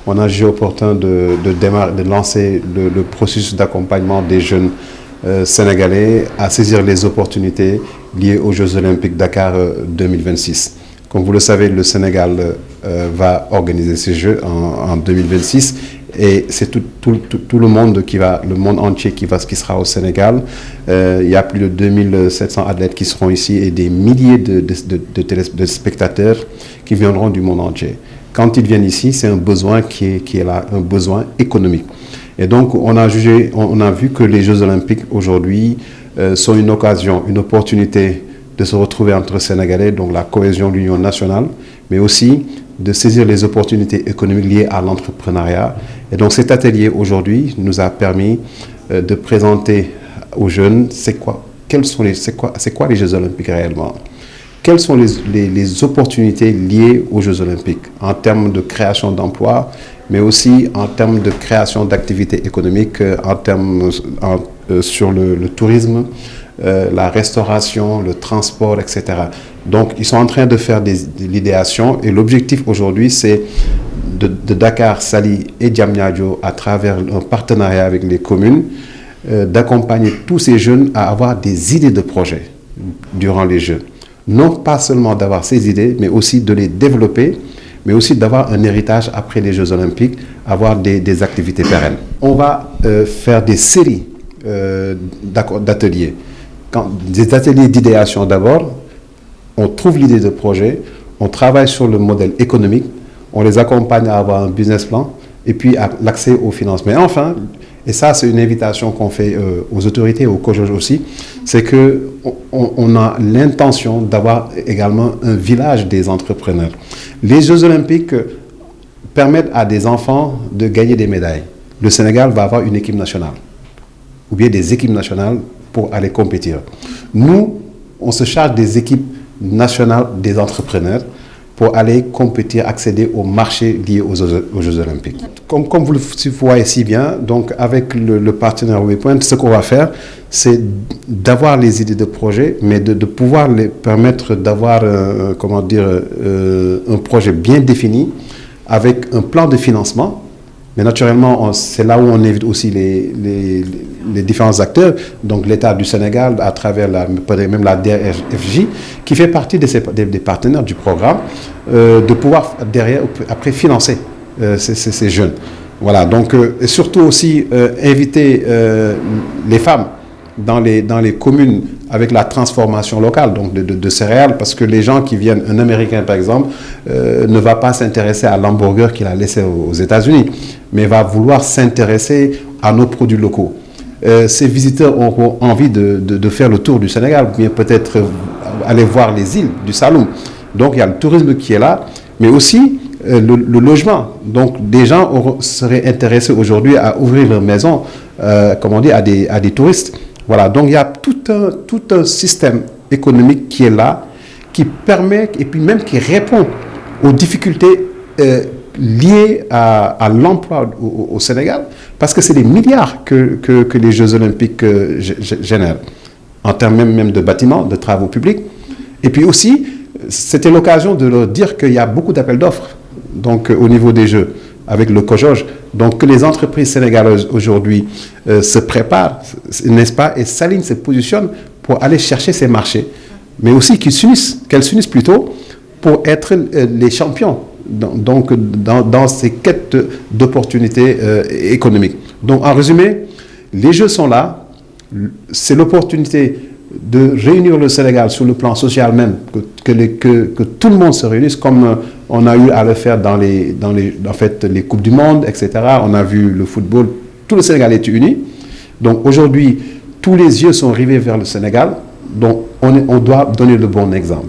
on a jugé opportun de lancer le processus d'accompagnement des jeunes sénégalais à saisir les opportunités liées aux Jeux Olympiques Dakar 2026. Comme vous le savez, le Sénégal va organiser ces Jeux en 2026 et c'est tout le monde le monde entier qui sera au Sénégal. Il y a plus de 2700 athlètes qui seront ici et des milliers de spectateurs qui viendront du monde entier. Quand ils viennent ici, c'est un besoin qui est là, un besoin économique. Et donc, on a vu que les Jeux Olympiques aujourd'hui sont une occasion, une opportunité de se retrouver entre Sénégalais, donc la cohésion de l'union nationale, mais aussi de saisir les opportunités économiques liées à l'entrepreneuriat. Et donc cet atelier aujourd'hui nous a permis de présenter aux jeunes c'est quoi les Jeux Olympiques réellement. Quelles sont les opportunités liées aux Jeux Olympiques en termes de création d'emplois, mais aussi en termes de création d'activités économiques, sur le tourisme, la restauration, le transport, etc. Donc, ils sont en train de faire de l'idéation et l'objectif aujourd'hui, c'est de Dakar, Saly et Diamniadio, à travers un partenariat avec les communes, d'accompagner tous ces jeunes à avoir des idées de projets durant les Jeux. Non pas seulement d'avoir ces idées, mais aussi de les développer, mais aussi d'avoir un héritage après les Jeux Olympiques, avoir des activités pérennes. On va faire des séries d'ateliers. Des ateliers d'idéation d'abord, on trouve l'idée de projet, on travaille sur le modèle économique, on les accompagne à avoir un business plan et puis à l'accès aux finances. Mais enfin, et ça c'est une invitation qu'on fait aux autorités, aux COJOJ aussi, c'est qu'on a l'intention d'avoir également un village des entrepreneurs. Les Jeux Olympiques permettent à des enfants de gagner des médailles. Le Sénégal va avoir une équipe nationale, ou bien des équipes nationales pour aller compétir. Nous, on se charge des équipes nationales des entrepreneurs pour aller compétir, accéder au marché lié aux Jeux Olympiques. Comme vous le voyez si bien, donc avec le partenaire Waypoint, ce qu'on va faire, c'est d'avoir les idées de projet, mais de pouvoir les permettre d'avoir, un projet bien défini, avec un plan de financement. Mais naturellement, c'est là où on invite aussi les différents acteurs, donc l'État du Sénégal, à travers même la DRFJ, qui fait partie des partenaires du programme, de pouvoir derrière, après, financer ces jeunes. Voilà, donc, et surtout aussi inviter les femmes dans les communes avec la transformation locale donc de céréales, parce que les gens qui viennent, un Américain par exemple, ne va pas s'intéresser à l'hamburger qu'il a laissé aux États-Unis, mais va vouloir s'intéresser à nos produits locaux. Ces visiteurs auront envie de faire le tour du Sénégal, ou bien peut-être aller voir les îles du Saloum. Donc il y a le tourisme qui est là, mais aussi le logement. Donc des gens seraient intéressés aujourd'hui à ouvrir leur maison, comment dire, à des touristes. Voilà, donc il y a tout un système économique qui est là, qui permet et puis même qui répond aux difficultés liées à l'emploi au Sénégal, parce que c'est des milliards que les Jeux Olympiques génèrent, en termes même de bâtiments, de travaux publics. Et puis aussi, c'était l'occasion de leur dire qu'il y a beaucoup d'appels d'offres donc, au niveau des Jeux, avec le COJOJ. Donc que les entreprises sénégalaises aujourd'hui se préparent, n'est-ce pas, et s'alignent, se positionnent pour aller chercher ces marchés, mais aussi qu'elles s'unissent plutôt pour être les champions dans ces quêtes d'opportunités économiques. Donc en résumé, les Jeux sont là, c'est l'opportunité de réunir le Sénégal sur le plan social même, que tout le monde se réunisse comme on a eu à le faire dans les Coupes du Monde, etc. On a vu le football, tout le Sénégal est uni. Donc aujourd'hui, tous les yeux sont rivés vers le Sénégal, donc on doit donner le bon exemple.